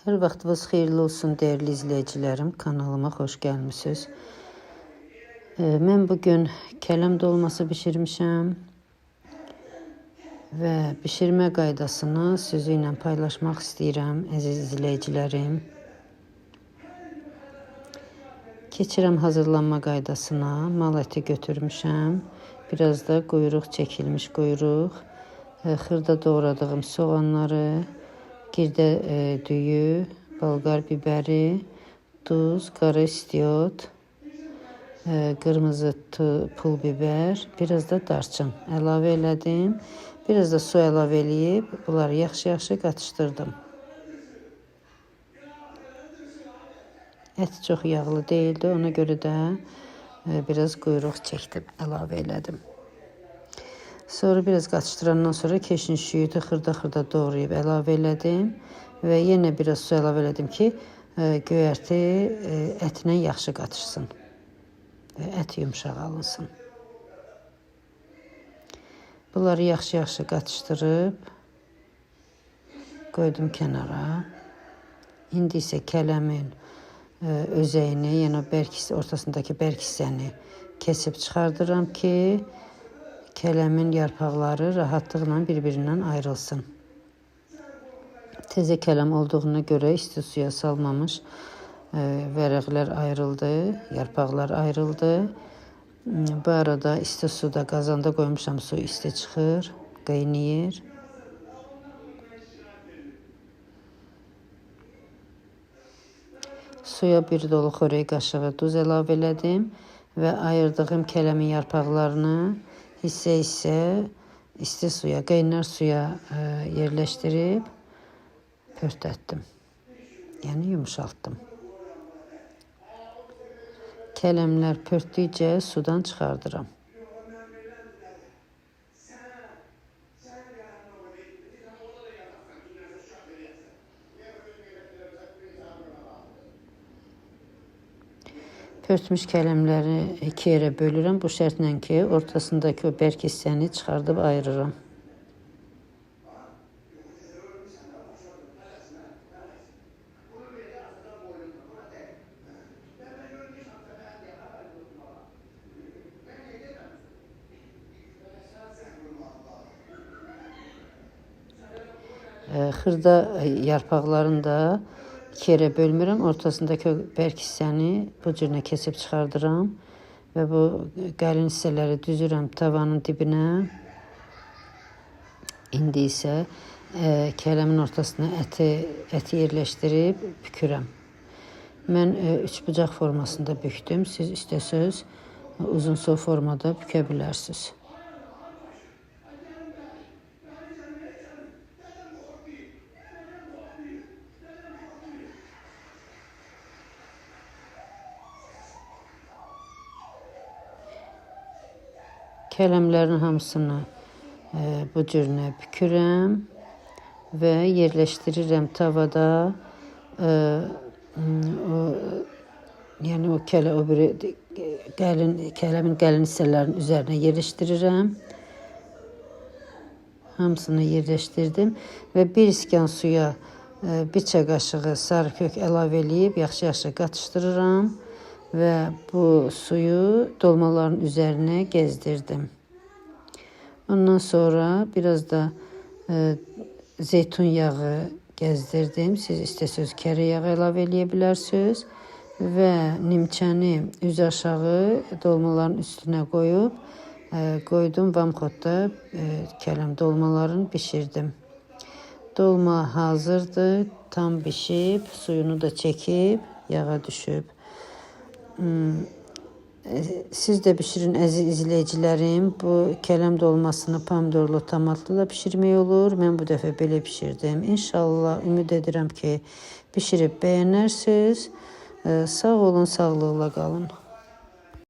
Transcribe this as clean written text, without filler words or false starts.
Hər vaxtınız xeyirli olsun değerli izleyicilerim. Kanalıma hoş gəlmisiniz. Mən bugün kələm dolması bişirmişəm və bişirmə qaydasını sizinlə paylaşmaq istəyirəm əziz izleyicilerim. Keçirəm hazırlanma qaydasına. Mal əti götürmüşəm. Biraz da quyruq çəkilmiş quyruq. Xırda doğradığım soğanları, girdə düyü, balqar bibəri, duz, qara istiot, qırmızı pul biber, biraz da darçın əlavə elədim. Biraz da su əlavə eləyib bunları yaxşı-yaxşı qatışdırdım. Ət çox yağlı değildi, ona görə də biraz quyruq çəkdim, əlavə elədim. Sonra biraz qatışdırandan sonra keşnişi xırda doğrayıb əlavə elədim və yenə biraz su əlavə elədim ki, göyərti ətlə yaxşı qatışsın və ət yumşaq alınsın. Bunları yaxşı-yaxşı qatışdırıb qoydum kənara. İndi isə kələmin özəyini, yəni ortasındakı bərk hissəni kesib çıxardıram ki, kələmin yarpaqları rahatlıqla bir-birindən ayrılsın. Təzə kələm olduğuna görə isti suya salmamış vərəqlər ayrıldı, yarpaqlar ayrıldı. Bu arada isti suda qazanda qoymuşam, su isti çıxır, qaynayır. Suya bir dolu xörək qaşığı duz əlavə elədim və ayırdığım kələmin yarpaqlarını hissə-hissə isti suya, qaynar suya yerləşdirib pörtətdim. Yəni yumşaltdım. Kələmlər pörtdükcə sudan çıxardıram. Pörtmüş kələmləri iki yerə bölürəm. Bu şərtlə ki, ortasındakı o bərk hissəni çıxardıb ayırıram. Xırda yarpaqlarını da iki yerə bölmürəm. Ortasındakı bərk hissəni bu cürlə kesib çıxardıram və bu qalın hissələri düzürəm tavanın dibinə. İndi isə kələmin ortasına əti yerləşdirib bükürəm. Mən üçbucaq formasında bükdüm. Siz istəsəz uzun formada bükę bilərsiniz. Kələmlərin hamısını bu cürlə bükürəm və yerləşdirirəm tavada. Yəni o kələmin qalın hissələrinin üzərinə yerləşdirirəm. Hamısını yerləşdirdim və bir iskan suya bir çay qaşığı sarı kök əlavə eləyib yaxşı-yaxşı qatışdırıram. Və bu suyu dolmaların üzerine gezdirdim. Ondan sonra biraz da zeytun yağı gezdirdim. Siz istəsəz kərə yağı əlavə eləyə bilərsiniz. Və nimçəni üz aşağı dolmaların üstünə qoyub qoydum vamxodda kələm dolmalarını bişirdim. Dolma hazırdır, tam bişib, suyunu da çəkib, yağa düşüb. Siz de pişirin əziz izleyicilerim. Bu kələm dolmasını pomidorlu, tomatlı da pişirmək olur. Mən bu dəfə belə pişirdim. İnşallah ümid edirəm ki, pişirib bəyənərsiniz. Sağ olun, sağlıqla qalın.